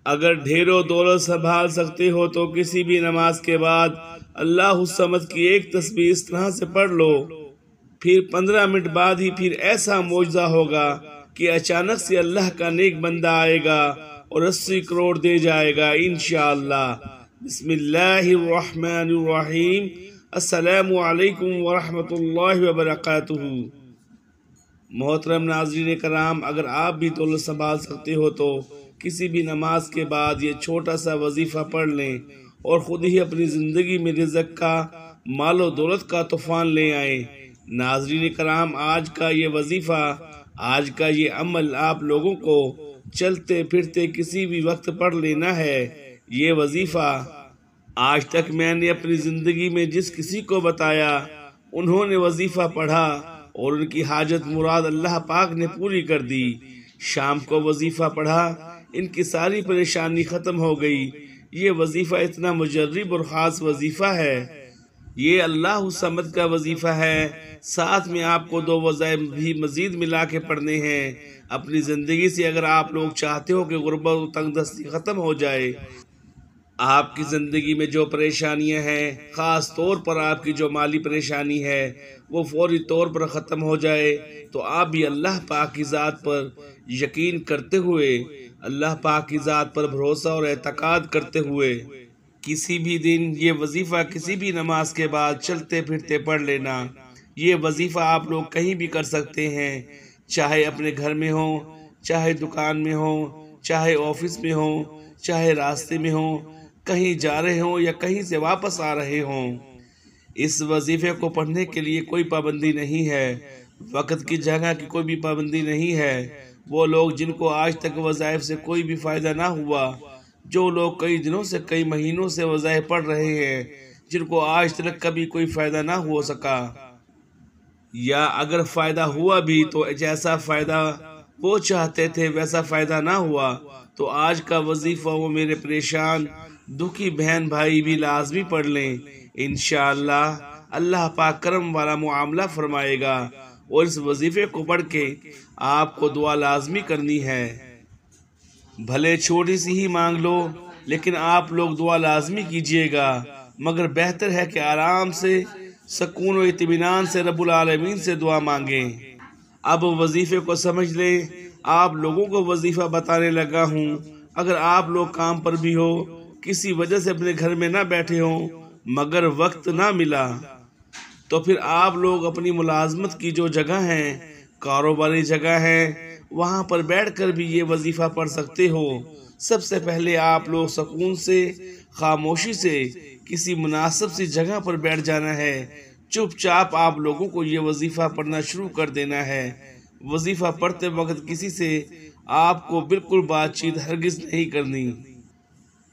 اگر ڈھیروں دولت سنبھال سکتے ہو تو کسی بھی نماز کے بعد اللہ الصمد کی ایک تسبیح اس طرح سے پڑھ لو، پھر 15 منٹ بعد ہی پھر ایسا معجزہ ہوگا کہ اچانک سے اللہ کا نیک بندہ آئے گا اور 80 کروڑ دے جائے گا انشاءاللہ۔ بسم اللہ الرحمن الرحیم۔ السلام علیکم ورحمۃ اللہ وبرکاتہ۔ محترم ناظرین کرام، اگر آپ بھی دولت سنبھال سکتے ہو تو کسی بھی نماز کے بعد یہ چھوٹا سا وظیفہ پڑھ لیں اور خود ہی اپنی زندگی میں رزق کا، مال و دولت کا طوفان لے آئیں۔ ناظرین کرام، آج کا یہ وظیفہ، آج کا یہ عمل آپ لوگوں کو چلتے پھرتے کسی بھی وقت پڑھ لینا ہے۔ یہ وظیفہ آج تک میں نے اپنی زندگی میں جس کسی کو بتایا، انہوں نے وظیفہ پڑھا اور ان کی حاجت مراد اللہ پاک نے پوری کر دی۔ شام کو وظیفہ پڑھا، ان کی ساری پریشانی ختم ہو گئی۔ یہ وظیفہ اتنا مجرب اور خاص وظیفہ ہے، یہ اللہ الصمد کا وظیفہ ہے۔ ساتھ میں آپ کو 2 وظائف بھی مزید ملا کے پڑھنے ہیں۔ اپنی زندگی سے اگر آپ لوگ چاہتے ہو کہ غربت و تنگ دستی ختم ہو جائے، آپ کی زندگی میں جو پریشانیاں ہیں، خاص طور پر آپ کی جو مالی پریشانی ہے، وہ فوری طور پر ختم ہو جائے، تو آپ بھی اللہ پاک کی ذات پر یقین کرتے ہوئے، اللہ پاک کی ذات پر بھروسہ اور اعتقاد کرتے ہوئے کسی بھی دن یہ وظیفہ کسی بھی نماز کے بعد چلتے پھرتے پڑھ لینا۔ یہ وظیفہ آپ لوگ کہیں بھی کر سکتے ہیں، چاہے اپنے گھر میں ہو، چاہے دکان میں ہو، چاہے آفس میں ہو، چاہے راستے میں ہو، کہیں جا رہے ہوں یا کہیں سے واپس آ رہے ہوں۔ اس وظیفے کو پڑھنے کے لیے کوئی پابندی نہیں ہے، وقت کی جگہ کی کوئی بھی پابندی نہیں ہے۔ وہ لوگ جن کو آج تک وظائف سے کوئی بھی فائدہ نہ ہوا، جو لوگ کئی دنوں سے کئی مہینوں سے وظائف پڑھ رہے ہیں، جن کو آج تک کبھی کوئی فائدہ نہ ہو سکا، یا اگر فائدہ ہوا بھی تو جیسا فائدہ وہ چاہتے تھے ویسا فائدہ نہ ہوا، تو آج کا وظیفہ وہ میرے پریشان دکھی بہن بھائی بھی لازمی پڑھ لیں۔ انشاءاللہ اللہ پاک کرم والا معاملہ فرمائے گا، اور اس وظیفے کو پڑھ کے آپ کو دعا لازمی کرنی ہے۔ بھلے چھوٹی سی ہی مانگ لو، لیکن آپ لوگ دعا لازمی کیجئے گا، مگر بہتر ہے کہ آرام سے، سکون و اطمینان سے رب العالمین سے دعا مانگیں۔ اب وظیفے کو سمجھ لیں۔ آپ لوگوں کو وظیفہ بتانے لگا ہوں۔ اگر آپ لوگ کام پر بھی ہو، کسی وجہ سے اپنے گھر میں نہ بیٹھے ہوں، مگر وقت نہ ملا، تو پھر آپ لوگ اپنی ملازمت کی جو جگہ ہیں، کاروباری جگہ ہے، وہاں پر بیٹھ کر بھی یہ وظیفہ پڑھ سکتے ہو۔ سب سے پہلے آپ لوگ سکون سے، خاموشی سے کسی مناسب سی جگہ پر بیٹھ جانا ہے۔ چپ چاپ آپ لوگوں کو یہ وظیفہ پڑھنا شروع کر دینا ہے۔ وظیفہ پڑھتے وقت کسی سے آپ کو بالکل بات چیت ہرگز نہیں کرنی۔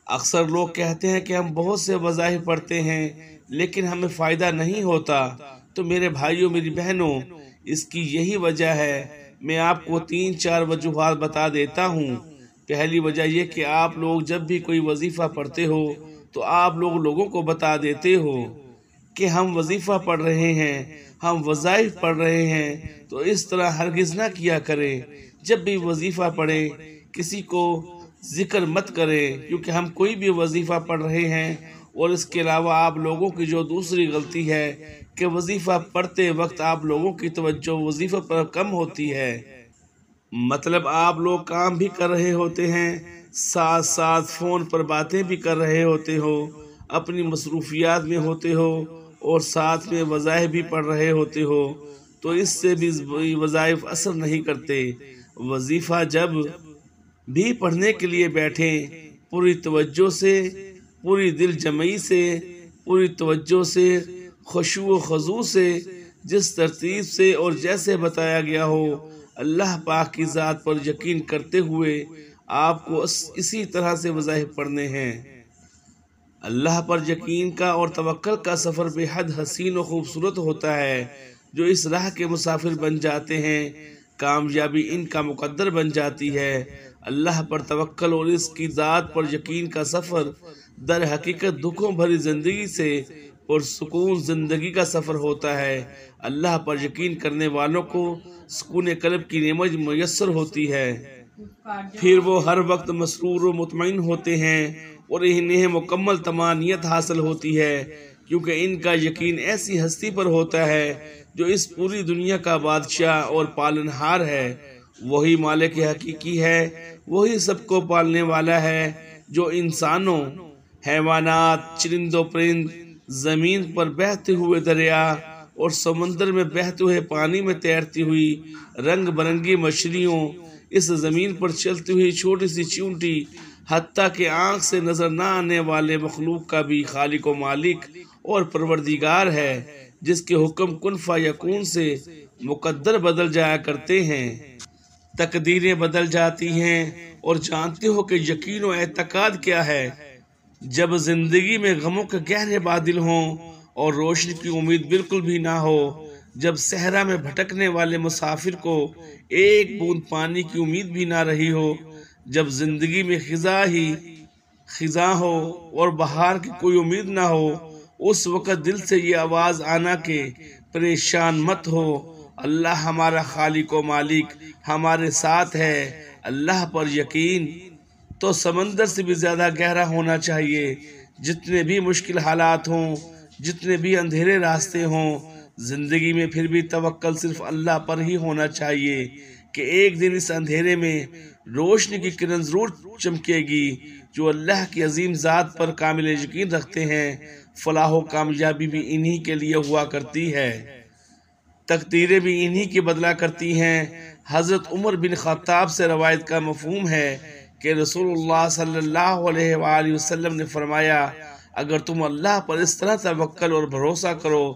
اکثر لوگ کہتے ہیں کہ ہم بہت سے وظائف پڑھتے ہیں لیکن ہمیں فائدہ نہیں ہوتا۔ تو میرے بھائیوں، میری بہنوں، اس کی یہی وجہ ہے۔ میں آپ کو 3-4 وجوہات بتا دیتا ہوں۔ پہلی وجہ یہ کہ آپ لوگ جب بھی کوئی وظیفہ پڑھتے ہو تو آپ لوگوں کو بتا دیتے ہو کہ ہم وظیفہ پڑھ رہے ہیں، ہم وظائف پڑھ رہے ہیں، تو اس طرح ہرگز نہ کیا کریں۔ جب بھی وظیفہ پڑھیں کسی کو ذکر مت کریں، کیونکہ ہم کوئی بھی وظیفہ پڑھ رہے ہیں۔ اور اس کے علاوہ آپ لوگوں کی جو دوسری غلطی ہے کہ وظیفہ پڑھتے وقت آپ لوگوں کی توجہ وظیفہ پر کم ہوتی ہے۔ مطلب آپ لوگ کام بھی کر رہے ہوتے ہیں، ساتھ ساتھ فون پر باتیں بھی کر رہے ہوتے ہو، اپنی مصروفیات میں ہوتے ہو، اور ساتھ میں وظائف بھی پڑھ رہے ہوتے ہو، تو اس سے بھی وظائف اثر نہیں کرتے۔ وظیفہ جب بھی پڑھنے کے لیے بیٹھیں، پوری توجہ سے، پوری دل جمعی سے، پوری توجہ سے، خشوع و خضوع سے، جس ترتیب سے اور جیسے بتایا گیا ہو، اللہ پاک کی ذات پر یقین کرتے ہوئے آپ کو اسی طرح سے وظائف پڑھنے ہیں۔ اللہ پر یقین کا اور توکل کا سفر بے حد حسین و خوبصورت ہوتا ہے۔ جو اس راہ کے مسافر بن جاتے ہیں، کامیابی ان کا مقدر بن جاتی ہے۔ اللہ پر توکل اور اس کی ذات پر یقین کا سفر در حقیقت دکھوں بھری زندگی سے پرسکون زندگی کا سفر ہوتا ہے۔ اللہ پر یقین کرنے والوں کو سکون قلب کی نعمت میسر ہوتی ہے۔ پھر وہ ہر وقت مسرور و مطمئن ہوتے ہیں اور انہیں مکمل طمانینت حاصل ہوتی ہے، کیونکہ ان کا یقین ایسی ہستی پر ہوتا ہے جو اس پوری دنیا کا بادشاہ اور پالنہار ہے۔ وہی مالک حقیقی ہے، وہی سب کو پالنے والا ہے، جو انسانوں، حیوانات، چرند و پرند، زمین پر بہتے ہوئے دریا اور سمندر میں بہتے ہوئے پانی میں تیرتی ہوئی رنگ برنگی مچھلیوں، اس زمین پر چلتی ہوئی چھوٹی سی چیونٹی، حتیٰ کہ آنکھ سے نظر نہ آنے والے مخلوق کا بھی خالق و مالک اور پروردگار ہے، جس کے حکم کن فیکون سے مقدر بدل جایا کرتے ہیں، تقدیریں بدل جاتی ہیں۔ اور جانتے ہو کہ یقین و اعتقاد کیا ہے؟ جب زندگی میں غموں کے گہرے بادل ہوں اور روشنی کی امید بالکل بھی نہ ہو، جب صحرا میں بھٹکنے والے مسافر کو ایک بوند پانی کی امید بھی نہ رہی ہو، جب زندگی میں خزاں ہی خزاں ہو اور بہار کی کوئی امید نہ ہو، اس وقت دل سے یہ آواز آنا کہ پریشان مت ہو، اللہ ہمارا خالق و مالک ہمارے ساتھ ہے، اللہ پر یقین تو سمندر سے بھی زیادہ گہرا ہونا چاہیے۔ جتنے بھی مشکل حالات ہوں، جتنے بھی اندھیرے راستے ہوں، زندگی میں پھر بھی توکل صرف اللہ پر ہی ہونا چاہیے کہ ایک دن اس اندھیرے میں روشنی کی کرن ضرور چمکے گی۔ جو اللہ کی عظیم ذات پر کامل یقین رکھتے ہیں، فلاح و کامیابی بھی انہی کے لیے ہوا کرتی ہے، تقدیریں بھی انہی کی بدلا کرتی ہیں۔ حضرت عمر بن خطاب سے روایت کا مفہوم ہے کہ رسول اللہ صلی اللہ علیہ وآلہ وسلم نے فرمایا، اگر تم اللہ پر اس طرح توکل اور بھروسہ کرو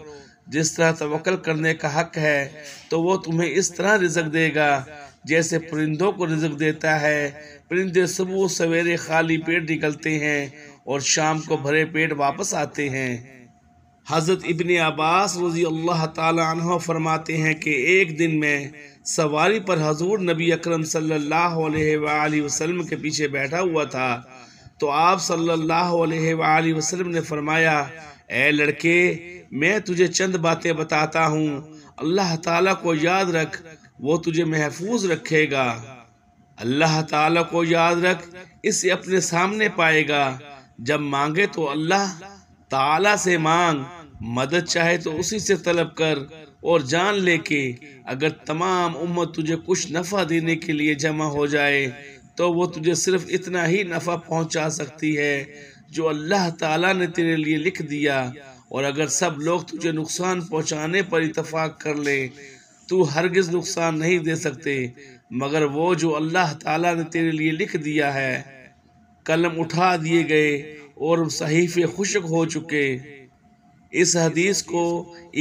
جس طرح توکل کرنے کا حق ہے، تو وہ تمہیں اس طرح رزق دے گا جیسے پرندوں کو رزق دیتا ہے۔ پرندے صبح سویرے خالی پیٹ نکلتے ہیں اور شام کو بھرے پیٹ واپس آتے ہیں۔ حضرت ابن عباس رضی اللہ تعالی عنہ فرماتے ہیں کہ ایک دن میں سواری پر حضور نبی اکرم صلی اللہ علیہ وآلہ وسلم کے پیچھے بیٹھا ہوا تھا، تو آپ صلی اللہ علیہ وآلہ وسلم نے فرمایا، اے لڑکے، میں تجھے چند باتیں بتاتا ہوں، اللہ تعالیٰ کو یاد رکھ، وہ تجھے محفوظ رکھے گا۔ اللہ تعالیٰ کو یاد رکھ، اسے اپنے سامنے پائے گا۔ جب مانگے تو اللہ تعالیٰ سے مانگ، مدد چاہے تو اسی سے طلب کر، اور جان لے کہ اگر تمام امت تجھے کچھ نفع دینے کے لیے جمع ہو جائے تو وہ تجھے صرف اتنا ہی نفع پہنچا سکتی ہے جو اللہ تعالیٰ نے تیرے لیے لکھ دیا، اور اگر سب لوگ تجھے نقصان پہنچانے پر اتفاق کر لیں تو ہرگز نقصان نہیں دے سکتے مگر وہ جو اللہ تعالیٰ نے تیرے لیے لکھ دیا ہے۔ قلم اٹھا دیے گئے اور صحیفے خشک ہو چکے۔ اس حدیث کو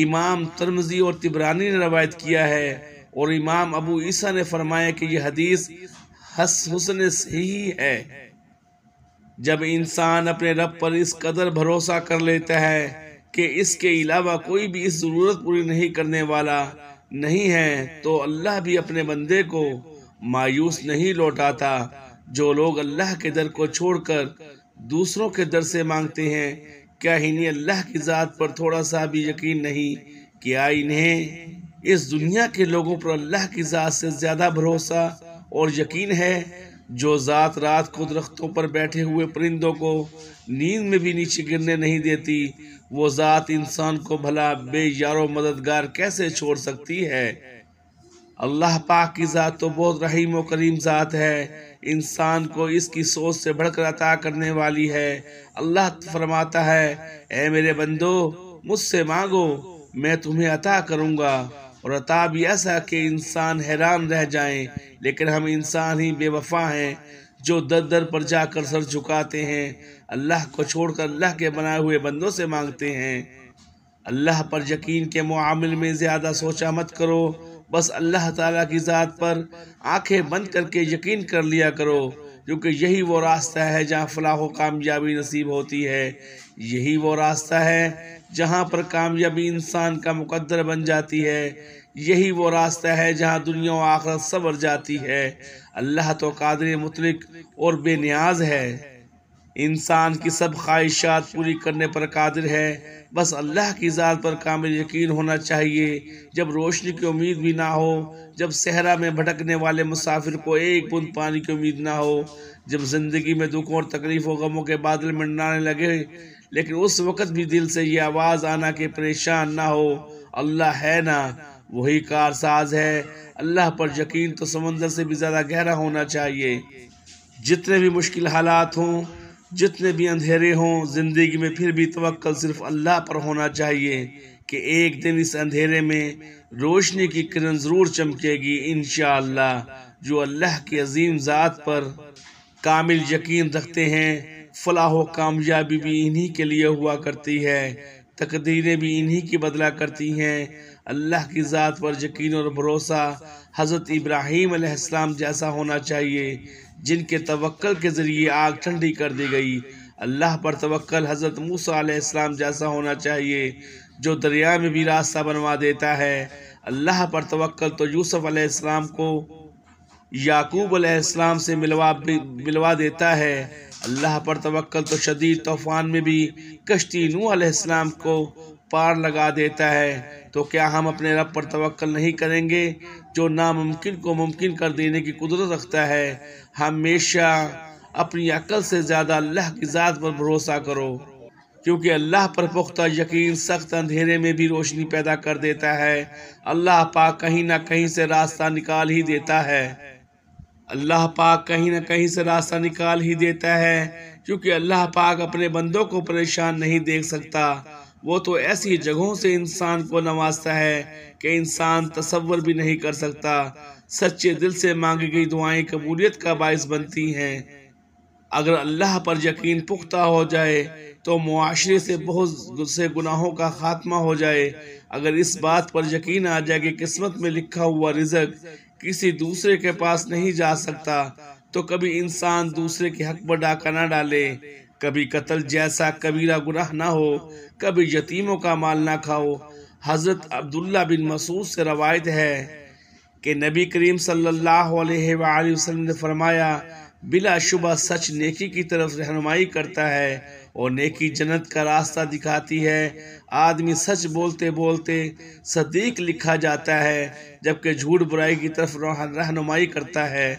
امام ترمذی اور طبرانی نے روایت کیا ہے، اور امام ابو عیسیٰ نے فرمایا کہ یہ حدیث حسن صحیح ہے۔ جب انسان اپنے رب پر اس قدر بھروسہ کر لیتا ہے کہ اس کے علاوہ کوئی بھی اس ضرورت پوری نہیں کرنے والا نہیں ہے، تو اللہ بھی اپنے بندے کو مایوس نہیں لوٹاتا۔ جو لوگ اللہ کے در کو چھوڑ کر دوسروں کے در سے مانگتے ہیں، کیا انہیں اللہ کی ذات پر تھوڑا سا بھی یقین نہیں؟ کیا انہیں اس دنیا کے لوگوں پر اللہ کی ذات سے زیادہ بھروسہ اور یقین ہے؟ جو ذات رات کو درختوں پر بیٹھے ہوئے پرندوں کو نیند میں بھی نیچے گرنے نہیں دیتی، وہ ذات انسان کو بھلا بے یار و مددگار کیسے چھوڑ سکتی ہے؟ اللہ پاک کی ذات تو بہت رحیم و کریم ذات ہے، انسان کو اس کی سوچ سے بڑھ کر عطا کرنے والی ہے۔ اللہ فرماتا ہے، اے میرے بندو، مجھ سے مانگو، میں تمہیں عطا کروں گا، اور عطا بھی ایسا کہ انسان حیران رہ جائیں، لیکن ہم انسان ہی بے وفا ہیں جو در در پر جا کر سر جھکاتے ہیں، اللہ کو چھوڑ کر اللہ کے بنائے ہوئے بندوں سے مانگتے ہیں۔ اللہ پر یقین کے معامل میں زیادہ سوچا مت کرو، بس اللہ تعالیٰ کی ذات پر آنکھیں بند کر کے یقین کر لیا کرو، کیونکہ یہی وہ راستہ ہے جہاں فلاح و کامیابی نصیب ہوتی ہے، یہی وہ راستہ ہے جہاں پر کامیابی انسان کا مقدر بن جاتی ہے، یہی وہ راستہ ہے جہاں دنیا و آخرت سنور جاتی ہے۔ اللہ تو قادر مطلق اور بے نیاز ہے۔ انسان کی سب خواہشات پوری کرنے پر قادر ہے، بس اللہ کی ذات پر کامل یقین ہونا چاہیے۔ جب روشنی کی امید بھی نہ ہو، جب صحرا میں بھٹکنے والے مسافر کو ایک بوند پانی کی امید نہ ہو، جب زندگی میں دکھوں اور تکلیف و غموں کے بادل منڈلانے لگے، لیکن اس وقت بھی دل سے یہ آواز آنا کہ پریشان نہ ہو، اللہ ہے نا، وہی کارساز ہے۔ اللہ پر یقین تو سمندر سے بھی زیادہ گہرا ہونا چاہیے۔ جتنے بھی مشکل حالات ہوں، جتنے بھی اندھیرے ہوں زندگی میں، پھر بھی توکل صرف اللہ پر ہونا چاہیے کہ ایک دن اس اندھیرے میں روشنی کی کرن ضرور چمکے گی انشاءاللہ۔ جو اللہ کی عظیم ذات پر کامل یقین رکھتے ہیں، فلاح و کامیابی بھی انہی کے لیے ہوا کرتی ہے، تقدیریں بھی انہی کی بدلا کرتی ہیں۔ اللہ کی ذات پر یقین اور بھروسہ حضرت ابراہیم علیہ السلام جیسا ہونا چاہیے، جن کے توکل کے ذریعے آگ ٹھنڈی کر دی گئی۔ اللہ پر توکل حضرت موسیٰ علیہ السلام جیسا ہونا چاہیے، جو دریا میں بھی راستہ بنوا دیتا ہے۔ اللہ پر توکل تو یوسف علیہ السلام کو یعقوب علیہ السلام سے ملوا دیتا ہے۔ اللہ پر توکل تو شدید طوفان میں بھی کشتی نوح علیہ السلام کو پار لگا دیتا ہے۔ تو کیا ہم اپنے رب پر توکل نہیں کریں گے، جو ناممکن کو ممکن کر دینے کی قدرت رکھتا ہے؟ ہمیشہ اپنی عقل سے زیادہ اللہ کی ذات پر بھروسہ کرو، کیونکہ اللہ پر پختہ یقین سخت اندھیرے میں بھی روشنی پیدا کر دیتا ہے۔ اللہ پاک کہیں نہ کہیں سے راستہ نکال ہی دیتا ہے۔ اللہ پاک کہیں نہ کہیں سے راستہ نکال ہی دیتا ہے، کیونکہ اللہ پاک اپنے بندوں کو پریشان نہیں دیکھ سکتا۔ وہ تو ایسی جگہوں سے انسان کو نوازتا ہے کہ انسان تصور بھی نہیں کر سکتا۔ سچے دل سے مانگی گئی دعائیں قبولیت کا باعث بنتی ہیں۔ اگر اللہ پر یقین پختہ ہو جائے تو معاشرے سے بہت سے گناہوں کا خاتمہ ہو جائے۔ اگر اس بات پر یقین آ جائے کہ قسمت میں لکھا ہوا رزق کسی دوسرے کے پاس نہیں جا سکتا، تو کبھی انسان دوسرے کے حق پر ڈاکہ نہ ڈالے، کبھی قتل جیسا کبیرہ گناہ نہ ہو، کبھی یتیموں کا مال نہ کھاؤ۔ حضرت عبداللہ بن مسعود سے روایت ہے کہ نبی کریم صلی اللہ علیہ وآلہ وسلم نے فرمایا، بلا شبہ سچ نیکی کی طرف رہنمائی کرتا ہے اور نیکی جنت کا راستہ دکھاتی ہے۔ آدمی سچ بولتے بولتے صدیق لکھا جاتا ہے، جبکہ جھوٹ برائی کی طرف رہنمائی کرتا ہے۔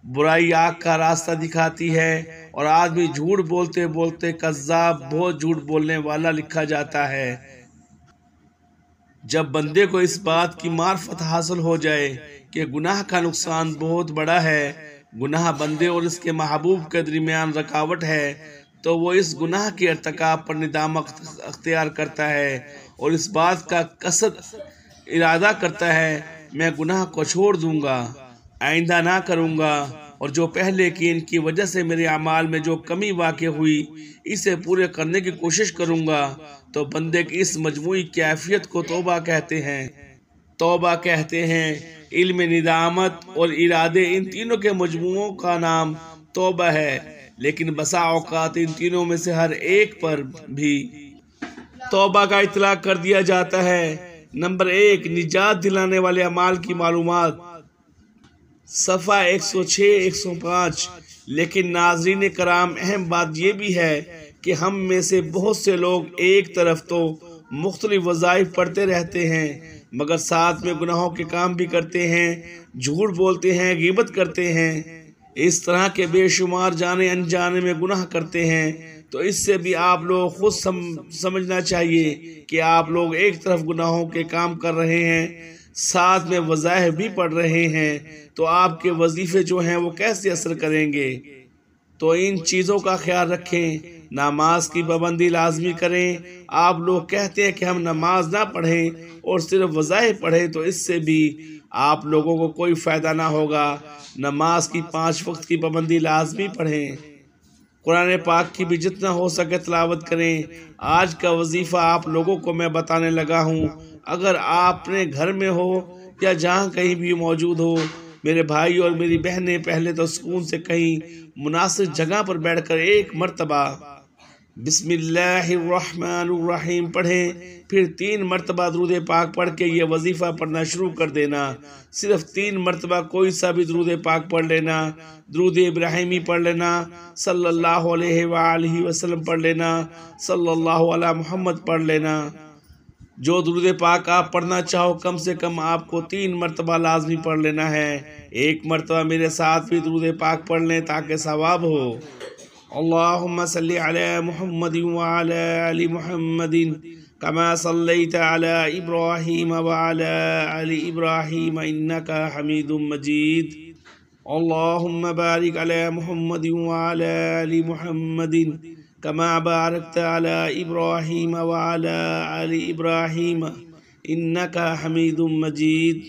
برائی آگ کا راستہ دکھاتی ہے اور آدمی جھوٹ بولتے بولتے کذاب، بہت جھوٹ بولنے والا لکھا جاتا ہے۔ جب بندے کو اس بات کی معرفت حاصل ہو جائے کہ گناہ کا نقصان بہت بڑا ہے، گناہ بندے اور اس کے محبوب کے درمیان رکاوٹ ہے، تو وہ اس گناہ کے ارتکاب پر ندامت اختیار کرتا ہے اور اس بات کا قصد ارادہ کرتا ہے، میں گناہ کو چھوڑ دوں گا، آئندہ نہ کروں گا، اور جو پہلے کی ان کی وجہ سے میرے اعمال میں جو کمی واقع ہوئی اسے پورے کرنے کی کوشش کروں گا۔ تو بندے کی اس مجموعی کیفیت کو توبہ کہتے ہیں۔ توبہ کہتے ہیں۔ علم، ندامت اور ارادے، ان تینوں کے مجموعوں کا نام توبہ ہے، لیکن بسا اوقات ان تینوں میں سے ہر ایک پر بھی توبہ کا اطلاق کر دیا جاتا ہے۔ نمبر 1، نجات دلانے والے اعمال کی معلومات، صفحہ 106-105۔ لیکن ناظرین کرام، اہم بات یہ بھی ہے کہ ہم میں سے بہت سے لوگ ایک طرف تو مختلف وظائف پڑھتے رہتے ہیں، مگر ساتھ میں گناہوں کے کام بھی کرتے ہیں، جھوٹ بولتے ہیں، غیبت کرتے ہیں، اس طرح کے بے شمار جانے انجانے میں گناہ کرتے ہیں۔ تو اس سے بھی آپ لوگ خود سمجھنا چاہیے کہ آپ لوگ ایک طرف گناہوں کے کام کر رہے ہیں، ساتھ میں وظائف بھی پڑھ رہے ہیں، تو آپ کے وظیفے جو ہیں وہ کیسے اثر کریں گے؟ تو ان چیزوں کا خیال رکھیں۔ نماز کی پابندی لازمی کریں۔ آپ لوگ کہتے ہیں کہ ہم نماز نہ پڑھیں اور صرف وظائف پڑھیں، تو اس سے بھی آپ لوگوں کو کوئی فائدہ نہ ہوگا۔ نماز کی 5 وقت کی پابندی لازمی پڑھیں۔ قرآن پاک کی بھی جتنا ہو سکے تلاوت کریں۔ آج کا وظیفہ آپ لوگوں کو میں بتانے لگا ہوں۔ اگر آپ اپنے گھر میں ہو یا جہاں کہیں بھی موجود ہو، میرے بھائی اور میری بہنیں، پہلے تو سکون سے کہیں مناسب جگہ پر بیٹھ کر ایک مرتبہ بسم اللہ الرحمن الرحیم پڑھیں، پھر 3 مرتبہ درود پاک پڑھ کے یہ وظیفہ پڑھنا شروع کر دینا۔ صرف 3 مرتبہ کوئی سا بھی درود پاک پڑھ لینا، درود ابراہیمی پڑھ لینا، صلی اللہ علیہ وآلہ وسلم پڑھ لینا، صلی اللہ علی محمد پڑھ لینا۔ جو درود پاک آپ پڑھنا چاہو کم سے کم آپ کو 3 مرتبہ لازمی پڑھ لینا ہے۔ 1 مرتبہ میرے ساتھ بھی درود پاک پڑھ لیں تاکہ ثواب ہو۔ اللہم صلی علی محمد وعلی آل محمد کما صلیت علی ابراہیم وعلی آل ابراہیم انکا حمید مجید۔ اللہم بارک علی محمد وعلی آل محمد کما بارکت علی ابراہیم وعلی آل ابراہیم انکا حمید مجید۔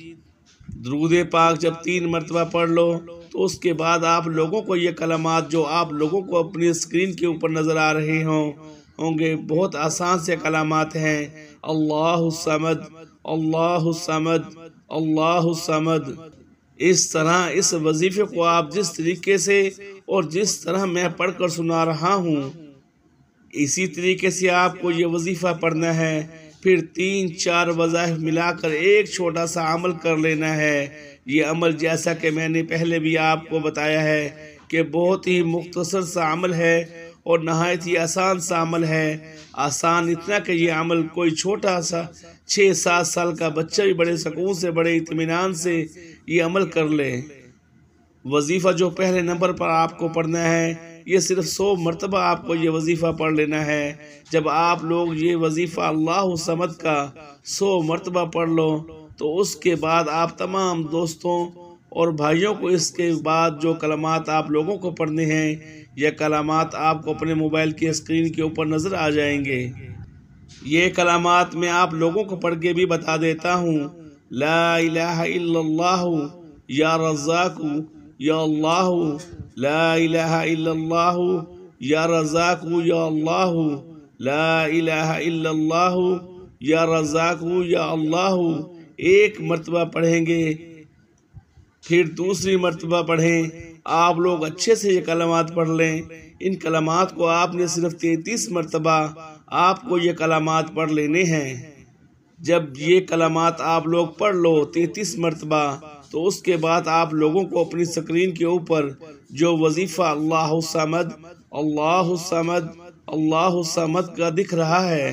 درود پاک جب 3 مرتبہ پڑھ لو تو اس کے بعد آپ لوگوں کو یہ کلمات جو آپ لوگوں کو اپنی اسکرین کے اوپر نظر آ رہے ہوں گے، بہت آسان سے کلمات ہیں۔ اللہ الصمد، اللہ الصمد، اللہ الصمد۔ اس طرح اس وظیفے کو آپ جس طریقے سے اور جس طرح میں پڑھ کر سنا رہا ہوں اسی طریقے سے آپ کو یہ وظیفہ پڑھنا ہے۔ پھر 3-4 وظائف ملا کر ایک چھوٹا سا عمل کر لینا ہے۔ یہ عمل جیسا کہ میں نے پہلے بھی آپ کو بتایا ہے کہ بہت ہی مختصر سا عمل ہے اور نہایت ہی آسان سا عمل ہے۔ آسان اتنا کہ یہ عمل کوئی چھوٹا سا 6-7 سال کا بچہ بھی بڑے سکون سے بڑے اطمینان سے یہ عمل کر لے۔ وظیفہ جو پہلے نمبر پر آپ کو پڑھنا ہے یہ صرف 100 مرتبہ آپ کو یہ وظیفہ پڑھ لینا ہے۔ جب آپ لوگ یہ وظیفہ اللہ الصمد کا 100 مرتبہ پڑھ لو تو اس کے بعد آپ تمام دوستوں اور بھائیوں کو اس کے بعد جو کلمات آپ لوگوں کو پڑھنے ہیں یہ کلمات آپ کو اپنے موبائل کی اسکرین کے اوپر نظر آ جائیں گے۔ یہ کلمات میں آپ لوگوں کو پڑھ کے بھی بتا دیتا ہوں۔ لا الہ الا اللہ یا رزاق یا اللہ، لا الہ الا اللہ یا رزاق یا اللہ، لا الہ الا اللہ یا رزاق یا اللہ۔ 1 مرتبہ پڑھیں گے، پھر دوسری مرتبہ پڑھیں۔ آپ لوگ اچھے سے یہ کلمات پڑھ لیں۔ ان کلمات کو آپ نے صرف 33 مرتبہ آپ کو یہ کلمات پڑھ لینے ہیں۔ جب یہ کلمات آپ لوگ پڑھ لو 33 مرتبہ تو اس کے بعد آپ لوگوں کو اپنی سکرین کے اوپر جو وظیفہ اللہ الصمد، اللہ الصمد، اللہ الصمد کا دکھ رہا ہے،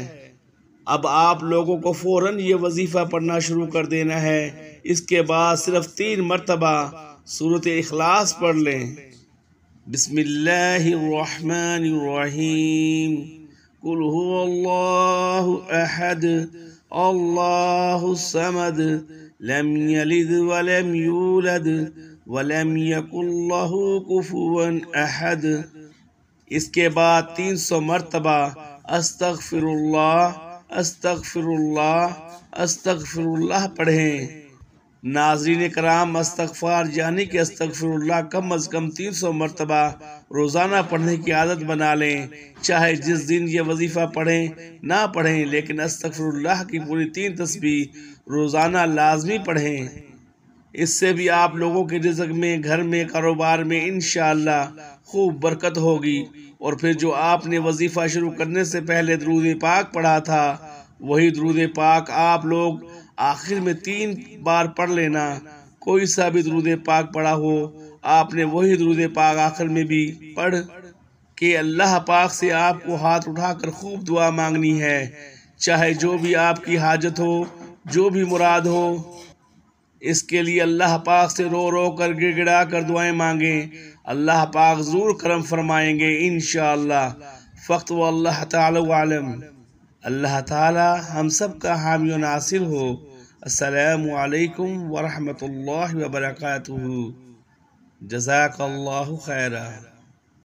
اب آپ لوگوں کو فوراً یہ وظیفہ پڑھنا شروع کر دینا ہے۔ اس کے بعد صرف 3 مرتبہ سورۃ اخلاص پڑھ لیں۔ بسم اللہ الرحمن الرحیم، قل هو اللہ احد اللہ الصمد لم یلد ولم یولد ولم یکن لہ کفوا احد۔ اس کے بعد 300 مرتبہ استغفر اللہ، استغفر اللہ، استغفر اللہ پڑھیں۔ ناظرین کرام، استغفار یعنی کہ استغفر اللہ کم از کم 300 مرتبہ روزانہ پڑھنے کی عادت بنا لیں۔ چاہے جس دن یہ وظیفہ پڑھیں نہ پڑھیں لیکن استغفر اللہ کی پوری 3 تسبیح روزانہ لازمی پڑھیں۔ اس سے بھی آپ لوگوں کے رزق میں، گھر میں، کاروبار میں انشاءاللہ خوب برکت ہوگی۔ اور پھر جو آپ نے وظیفہ شروع کرنے سے پہلے درود پاک پڑھا تھا وہی درود پاک آپ لوگ آخر میں 3 بار پڑھ لینا۔ کوئی سا بھی درود پاک پڑھا ہو آپ نے وہی درود پاک آخر میں بھی پڑھ کہ اللہ پاک سے آپ کو ہاتھ اٹھا کر خوب دعا مانگنی ہے، چاہے جو بھی آپ کی حاجت ہو، جو بھی مراد ہو۔ اس کے لیے اللہ پاک سے رو رو کر گڑ گڑا کر دعائیں مانگیں، اللہ پاک ضرور کرم فرمائیں گے انشاءاللہ۔ فقط وہ اللہ تعالی عالم۔ اللہ تعالی ہم سب کا حامی و ناصر ہو۔ السلام علیکم ورحمۃ اللہ وبرکاتہ۔ جزاک اللہ خیرہ۔